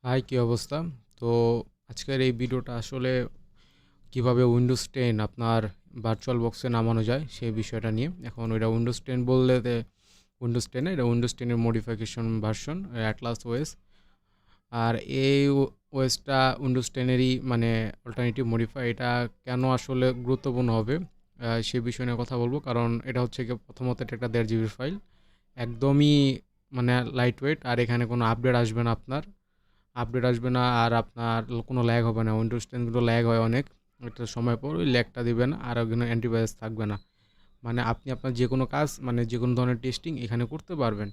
High, কি অবস্থা? তো আজকের এই ভিডিওটা আসলে কিভাবে উইন্ডোজ 10 আপনার ভার্চুয়াল বক্সে নামানো যায় সেই বিষয়টা নিয়ে। এখন ওইটা উইন্ডোজ 10 বললে উইন্ডোজ 10 এটা উইন্ডোজ 10 এর মডিফিকেশন ভার্সন অ্যাটলাস ওএস। আর এই ওএসটা উইন্ডোজ 10 এরই মানে অল্টারনেটিভ মডিফাই। এটা কেন আসলে গুরুত্বপূর্ণ হবে সে বিষয় নিয়ে কথা বলবো। কারণ এটা হচ্ছে কি, প্রথমত এটা একটা 1.5 জিবির ফাইল, একদমই মানে লাইট ওয়েট। আর এখানে কোনো আপডেট আসবে না, আর আপনার কোনো ল্যাগ হবে না। উইন্ডোজ 10 কিন্তু ল্যাগ হয় অনেক, একটা সময় পর ওই ল্যাগটা দিবে না, আর ওখানে অ্যান্টিভাইরাস থাকবে না। মানে আপনি আপনার যে কোনো কাজ, মানে যে কোনো ধরনের টেস্টিং এখানে করতে পারবেন।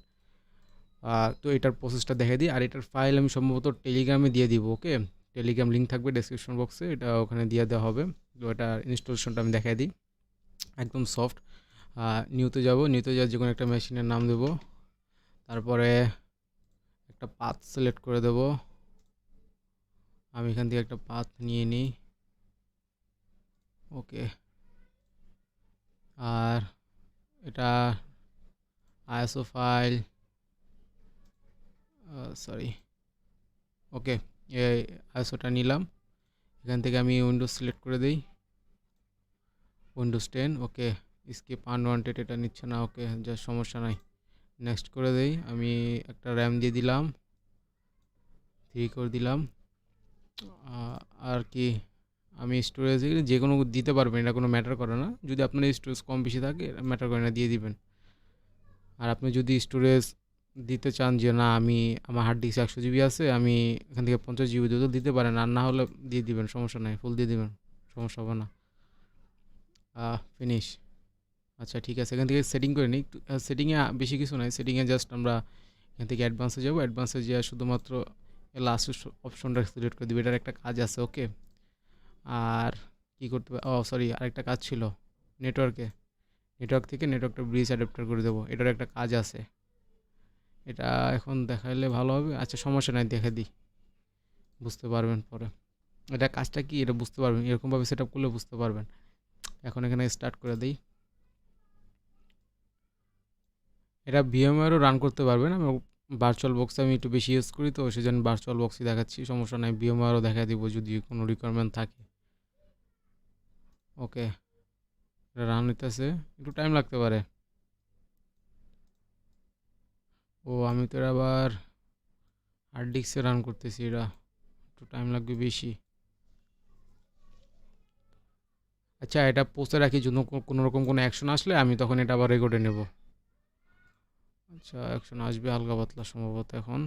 তো এটার প্রসেসটা দেখে দিই। আর এটার ফাইল আমি সম্ভবত টেলিগ্রামে দিয়ে দিব। ওকে, টেলিগ্রাম লিঙ্ক থাকবে ডেসক্রিপশন বক্সে, এটা ওখানে দিয়ে দেওয়া হবে। তো এটা ইনস্টলেশনটা আমি দেখাই দিই। একদম সফট। নিউতে যাওয়ার যে কোনো একটা মেশিনের নাম দেবো, তারপরে একটা পাথ সিলেক্ট করে দেবো। আমি এখান থেকে একটা পাথ নিয়ে নিই। ওকে। আর এটা আইএসও ফাইল, সরি, ওকে, এই আইএসওটা নিলাম। এখান থেকে আমি উইন্ডোজ সিলেক্ট করে দিই, উইন্ডোজ 10। ওকে, স্কিপ আনওয়ান্টেড এটা নিচ্ছে না। ওকে, যা সমস্যা নাই, নেক্সট করে দিই। আমি একটা র্যাম দিয়ে দিলাম, 3 করে দিলাম। আর কি, আমি স্টোরেজ যে কোনো দিতে পারবেন, এটা কোনো ম্যাটার করে না। যদি আপনার স্টোরেজ কম বেশি থাকে ম্যাটার করে না, দিয়ে দিবেন। আর আপনি যদি স্টোরেজ দিতে চান যে না, আমার হার্ড ডিস্ক 100 জিবি আছে, আমি এখান থেকে 50 জিবি দিতে পারেন। আর না হলে দিয়ে দিবেন, সমস্যা নাই, ফুল দিয়ে দিবেন, সমস্যা হবে না। ফিনিশ। আচ্ছা, ঠিক আছে, এখান থেকে সেটিং করে নিই একটু। সেটিংয়ে বেশি কিছু নাই, সেটিংয়ে জাস্ট আমরা এখান থেকে অ্যাডভান্সে যাবো। অ্যাডভান্সে গিয়ে শুধুমাত্র লাস্ট অপশনটা সিলেক্ট করে দিবি, এটার একটা কাজ আছে। ওকে, আর কি করতে ও সরি, আরেকটা কাজ ছিল। নেটওয়ার্ক থেকে নেটওয়ার্কটা ব্রিজ অ্যাডাপ্টার করে দেবো, এটার একটা কাজ আছে। এটা এখন দেখাইলে ভালো হবে। আচ্ছা, সমস্যা নাই, দেখে দিই, বুঝতে পারবেন পরে। এটা কাজটা কি এটা বুঝতে পারবেন, এরকমভাবে সেট আপ করলে বুঝতে পারবেন। এখন এখানে স্টার্ট করে দিই। এটা ভিএমওয়্যারও রান করতে পারবেন। আমি ভার্চুয়াল বক্সে আমি একটু বেশি ইউজ করি, তো সেজন্য ভার্চুয়াল বক্সই দেখাচ্ছি, সমস্যা নাই। ভিএমওয়্যারও দেখা দিব যদি কোনো রিকোয়ারমেন্ট থাকে। ওকে, এটা রান হইতেছে, একটু টাইম লাগতে পারে। আমি তো এটা আবার হার্ড ডিস্কে রান করতেছি, এটা একটু টাইম লাগবে বেশি। আচ্ছা, এটা পোস্টে রাখি, জন্য কোনো রকম কোনো অ্যাকশন আসলে আমি তখন এটা আবার রেকর্ডে নেব। আচ্ছা, অ্যাকশন আসবে হালকা পাতলা সম্ভবত এখন।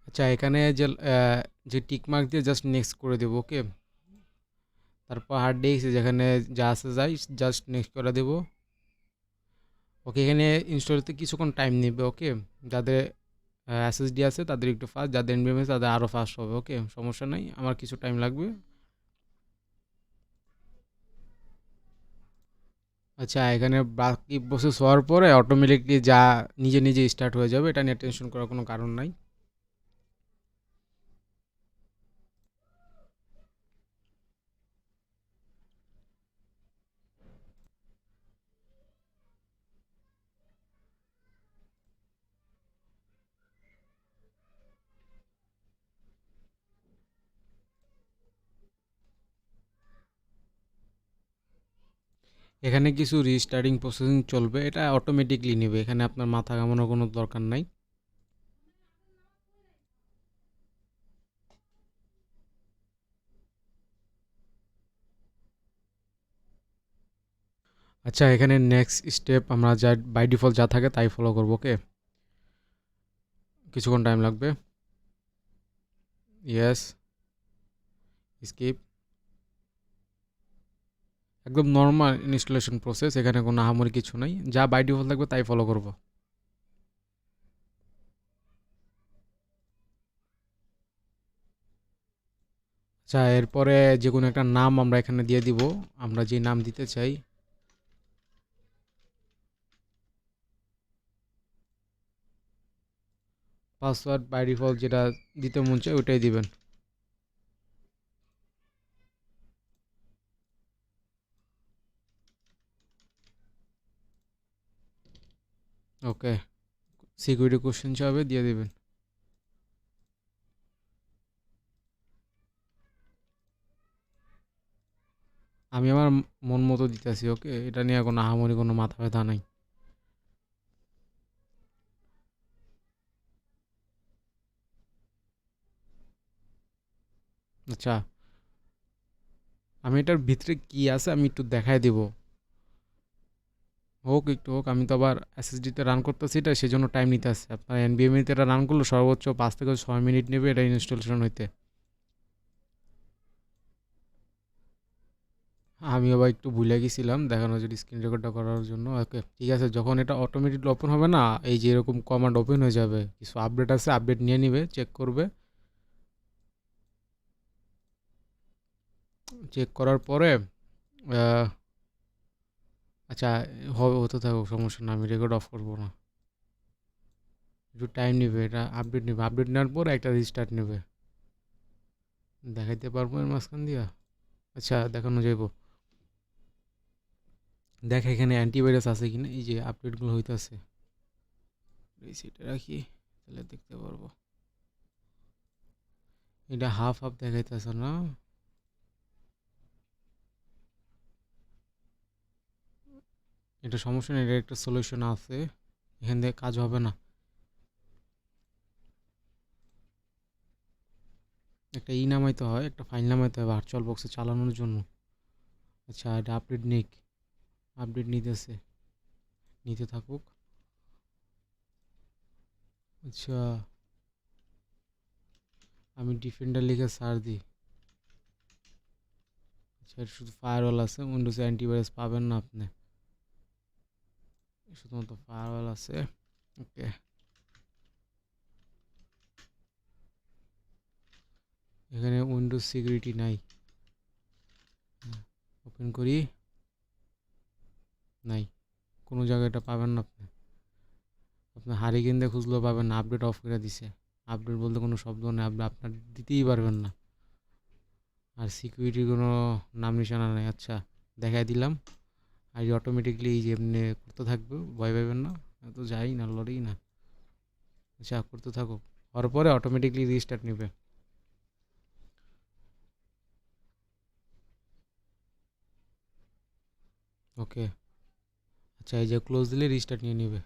আচ্ছা, এখানে যে টিক মার্ক দিয়ে জাস্ট নেক্সট করে দেবো। ওকে, তারপর হার্ড ডিস্ক যেখানে যা আছে যাই, জাস্ট নেক্সট করে দেবো। ওকে, এখানে ইনস্টল হতে কিছুক্ষণ টাইম নেবে। ওকে, যাদের এসএসডি আছে তাদের একটু ফাস্ট, যাদের এনভিএম আছে তাদের আরও ফাস্ট হবে। ওকে, সমস্যা নাই, আমার কিছু টাইম লাগবে। আচ্ছা, এখানে বাকি প্রসেস হওয়ার পরে অটোমেটিকলি যা নিজে নিজে স্টার্ট হয়ে যাবে, এটা নিয়ে টেনশন করার কোনো কারণ নাই। এখানে কিছু রিস্টার্টিং প্রসেসিং চলবে, এটা অটোমেটিকলি নেবে, এখানে আপনার মাথা ঘামানোর কোনো দরকার নাই। আচ্ছা, এখানে নেক্সট স্টেপ আমরা যা বাই ডিফল্ট যা থাকে তাই ফলো করবো। ওকে, কিছুক্ষণ টাইম লাগবে। Yes, skip. একদম নর্মাল ইনস্টলেশন প্রসেস, এখানে কোনো আহামরি কিছু নাই, যা বাই ডিফল্ট থাকবে তাই ফলো করব। আচ্ছা, এরপরে যে কোনো একটা নাম আমরা এখানে দিয়ে দিব, আমরা যে নাম দিতে চাই। পাসওয়ার্ড বাই ডিফল্ট যেটা দিতে মন চায় ওইটাই দিবেন। ওকে, সিকিউরিটি কোশ্চেন চাবে, দিয়ে দিবেন। আমি আমার মন মতো দিতেছি, ওকে, এটা নিয়ে কোনো আহামরি কোনো মাথা ব্যথা নাই। আচ্ছা, আমি এটার ভিতরে কি আছে আমি একটু দেখাই দিব। হোক, একটু হোক, আমি তো আবার এসএসডিতে রান করতেছি এটা, সেজন্য টাইম নিতে আসছে। আপনার এনবিএমইতে এটা রান করলে সর্বোচ্চ 5 থেকে 6 মিনিট নেবে এটা ইনস্টলেশন হইতে। আমি আবার একটু ভুলে গেছিলাম দেখানোর জন্য, স্ক্রিন রেকর্ডটা করার জন্য। ওকে, ঠিক আছে, যখন এটা অটোমেটিকলি ওপেন হবে না, এই যে এরকম কমান্ড ওপেন হয়ে যাবে, কিছু আপডেট আছে, আপডেট নিয়ে নিবে, চেক করবে। চেক করার পরে আহ, আচ্ছা, হবে, হতে থাকুক, সমস্যা না, আমি রেকর্ড অফ করবো না। একটু টাইম নেবে, এটা আপডেট নেবে, আপডেট নেওয়ার পর একটা রিস্টার্ট নেবে। দেখাইতে পারবো এর মাঝখান দিয়া? আচ্ছা, দেখানো যাইব। দেখ এখানে অ্যান্টিভাইরাস আছে কিনা, এই যে আপডেটগুলো হইতেছে, রিসিটে রাখি, তাহলে দেখতে পারবো। এটা হাফ হাফ দেখাইতেছে না? এটা সমস্যা নেই, এটা একটা সলিউশন আছে, এখান থেকে কাজ হবে না। একটা নামাইতে হয়, একটা ফাইল নামাইতে হয় ভার্চুয়াল বক্সে চালানোর জন্য। আচ্ছা, এটা আপডেট নিক, আপডেট নিতেছে, নিতে থাকুক। আচ্ছা, আমি ডিফেন্ডার লিখে সার্চ দিই। আচ্ছা, এটা শুধু ফায়ারওয়াল আছে, উইন্ডোজে অ্যান্টিভাইরাস পাবেন না আপনি, শুধুমাত্র ফায়ারওয়াল আছে। ওকে, এখানে উইন্ডোজ সিকিউরিটি নাই। ওপেন করি, নাই, কোনো জায়গায় এটা পাবেন না আপনি। আপনি হারিকেন দিয়ে খুঁজলেও পাবেন না, আপডেট অফ করে দিছে। আপডেট বলতে কোনো শব্দ নেই, আপনি আপনার দিতেই পারবেন না। আর সিকিউরিটির কোনো নাম নিশানা নেই। আচ্ছা, দেখাই দিলাম। আর অটোমেটিকলি এই যে এমনি করতে থাকবে, ভয় পাবেন না, তো যাই না, লড়েই না। আচ্ছা, করতে থাকুক, হওয়ার পরে অটোমেটিকলি রিস্টার্ট নেবে। ওকে, আচ্ছা, এই যে ক্লোজ দিলে রিস্টার্ট নিয়ে নেবে।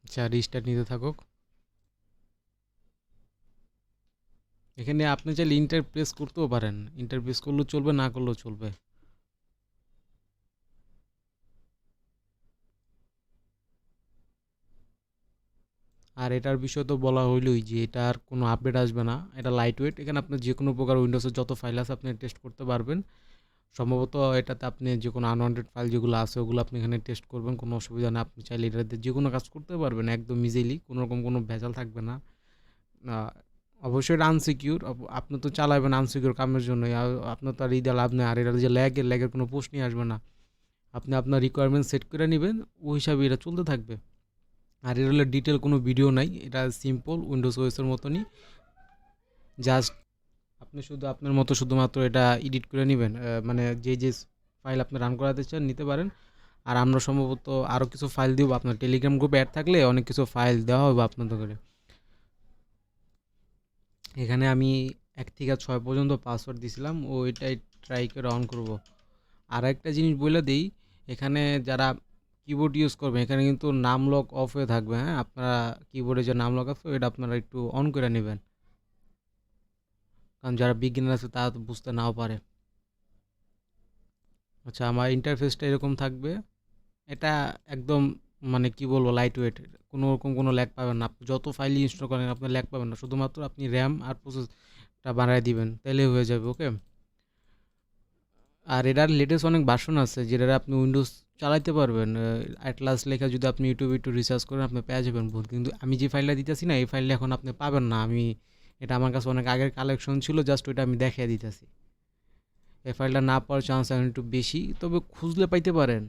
আচ্ছা, রিস্টার্ট নিতে থাকুক। এখানে আপনি চাইলে ইন্টার প্রেস করতেও পারেন, ইন্টার প্রেস করলেও চলবে, না করলেও চলবে। আর এটার বিষয় তো বলা হইলই যে এটার কোনো আপডেট আসবে না, এটা লাইট ওয়েট। এখানে আপনি যে কোনো প্রকার উইন্ডোজের যত ফাইল আছে আপনি টেস্ট করতে পারবেন। সম্ভবত এটাতে আপনি যে কোনো আনওয়ান্টেড ফাইল যেগুলো আছে ওগুলো আপনি এখানে টেস্ট করবেন, কোনো অসুবিধা না। আপনি চাইলে এটাতে যে কোনো কাজ করতে পারবেন একদম ইজিলি, কোনো রকম কোনো ভেজাল থাকবে না। আহ, অবশ্যই এটা আনসিকিউর, আপনি তো চালাবেন আনসিকিউর কামের জন্যই, আর আপনার তো আর এই দিয়ে লাভ নেই। আর এটা যে ল্যাগের কোনো পোস্ট নিয়ে আসবে না, আপনি আপনার রিকোয়ারমেন্ট সেট করে নেবেন, ওই হিসাবে এটা চলতে থাকবে। আর এর হলে ডিটেল কোনো ভিডিও নাই, এটা সিম্পল উইন্ডোজ ওএসের মতনই। জাস্ট আপনি শুধু আপনার মতো শুধুমাত্র এটা এডিট করে নেবেন, মানে যে ফাইল আপনি রান করাতে চান নিতে পারেন। আর আমরা সম্ভবত আরও কিছু ফাইল দিব, আপনার টেলিগ্রাম গ্রুপে অ্যাড থাকলে অনেক কিছু ফাইল দেওয়া হবে আপনাদের করে। এখানে আমি 1 থেকে 6 পর্যন্ত পাসওয়ার্ড দিছিলাম, ওইটাই ট্রাই করে অন করব। আর একটা জিনিস বলে দিই, এখানে যারা কিবোর্ড ইউজ করবেন এখানে কিন্তু নাম লক অফ হয়ে থাকবে। হ্যাঁ, আপনারা কিবোর্ডে যে নাম লক আছে এটা আপনারা একটু অন করে নেবেন, কারণ যারা বিগিনার আছে তারা তো বুঝতে নাও পারে। আচ্ছা, আমার ইন্টারফেসটা এরকম থাকবে। এটা একদম, মানে কি বলবো, লাইট ওয়েট, কোনো রকম কোনো ল্যাগ পাবেন না। আপনি যত ফাইল ইনস্টল করেন আপনার ল্যাগ পাবেন না, শুধুমাত্র আপনি র্যাম আর প্রসেসটা বাড়ায় দিবেন, তাইলেই হয়ে যাবে। ওকে, আর এটার লেটেস্ট অনেক ভার্সন আছে যেটা আপনি উইন্ডোজ চালাইতে পারবেন। অ্যাটলাস লেখা যদি আপনি ইউটিউবে একটু রিসার্চ করেন আপনি পেয়ে যাবেন বহুত। কিন্তু আমি যে ফাইলটা দিতেছি না, এই ফাইলটা এখন আপনি পাবেন না। আমি এটা আমার কাছে অনেক আগের কালেকশন ছিল, জাস্ট ওইটা আমি দেখিয়ে দিতেছি। এই ফাইলটা না পাওয়ার চান্স এখন একটু বেশি, তবে খুঁজলে পাইতে পারেন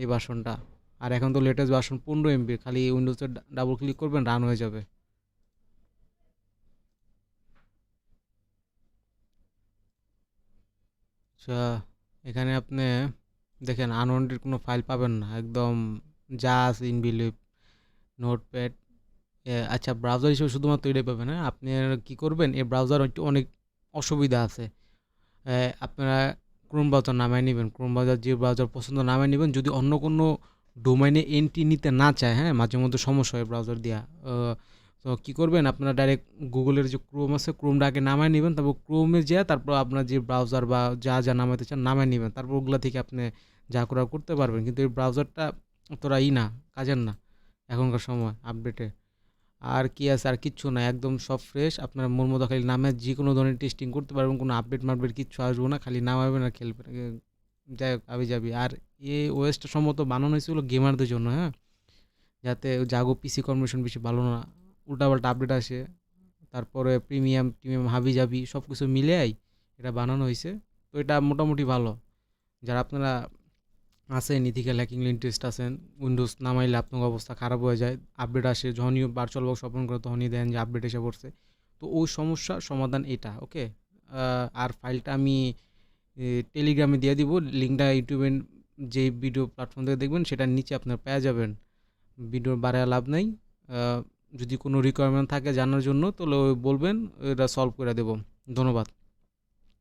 এই ভার্সনটা। আর এখন তো লেটেস্ট ভার্সন 15 MB, খালি উইন্ডোজে ডাবল ক্লিক করবেন, রান হয়ে যাবে। আচ্ছা, এখানে আপনি দেখেন আনওয়ান্টেড কোনো ফাইল পাবেন না, একদম জাস্ট ইনবিলিভ নোটপ্যাড। আচ্ছা, ব্রাউজার হিসেবে শুধুমাত্র এটাই পাবেন। হ্যাঁ, আপনি কি করবেন, এই ব্রাউজার একটু অনেক অসুবিধা আছে। আপনারা ক্রোম ব্রাউজার নামায় নেবেন, ক্রোম ব্রাউজার যে ব্রাউজার পছন্দ নামায় নেবেন। যদি অন্য কোনো ডোমাইনে এন্ট্রি নিতে না চায়, হ্যাঁ, মাঝে মধ্যে সমস্যা হয় ব্রাউজার দিয়া। তো কী করবেন, আপনারা ডাইরেক্ট গুগলের যে ক্রোম আছে, ক্রোমটা আগে নামায় নেবেন, তারপর ক্রোমে যেয়ে তারপর আপনার যে ব্রাউজার বা যা যা নামাইতে চান নামায় নেবেন, তারপর ওগুলা থেকে আপনি যা করার করতে পারবেন। কিন্তু এই ব্রাউজারটা অতটা না, কাজের না এখনকার সময় আপডেটে। আর কি আছে, আর কিচ্ছু না, একদম সব ফ্রেশ। আপনার মন মতো খালি নামে যে কোনো ধরনের টেস্টিং করতে পারবেন, কোনো আপডেট মাপডেট কিচ্ছু আসবো না, খালি নামাবেন আর খেলবেন। যাই হোক, আবি যাবি। আর এই ওএসটা সম্ভবত বানানো হয়েছিল গেমারদের জন্য, হ্যাঁ, যাতে জাগো পিসি কনভার্সন বেশি ভালো না, উল্টাপাল্টা আপডেট আসে। তারপরে প্রিমিয়াম টিমিয়াম হাবি জাবি সব কিছু মিলেই এটা বানানো হয়েছে। তো এটা মোটামুটি ভালো। যারা আপনারা আছেন ইথিক্যাল হ্যাকিং ইন্টারেস্ট আছেন, উইন্ডোজ নামাইলে আপনার অবস্থা খারাপ হয়ে যায়, আপডেট আসে যখনই ভার্চুয়াল বক্স ওপেন করে তখনই দেন যে আপডেট এসে পড়ছে। তো ওই সমস্যার সমাধান এটা, ওকে। আর ফাইলটা আমি টেলিগ্রামে দিয়ে দিব, লিঙ্কটা ইউটিউবের যে ভিডিও প্ল্যাটফর্ম থেকে দেখবেন সেটার নিচে আপনার পেয়ে যাবেন। ভিডিও বাড়ায় লাভ নাই। যদি কোনো রিকোয়ারমেন্ট থাকে জানার জন্য তাহলে বলবেন, এটা সলভ করে দেব। ধন্যবাদ।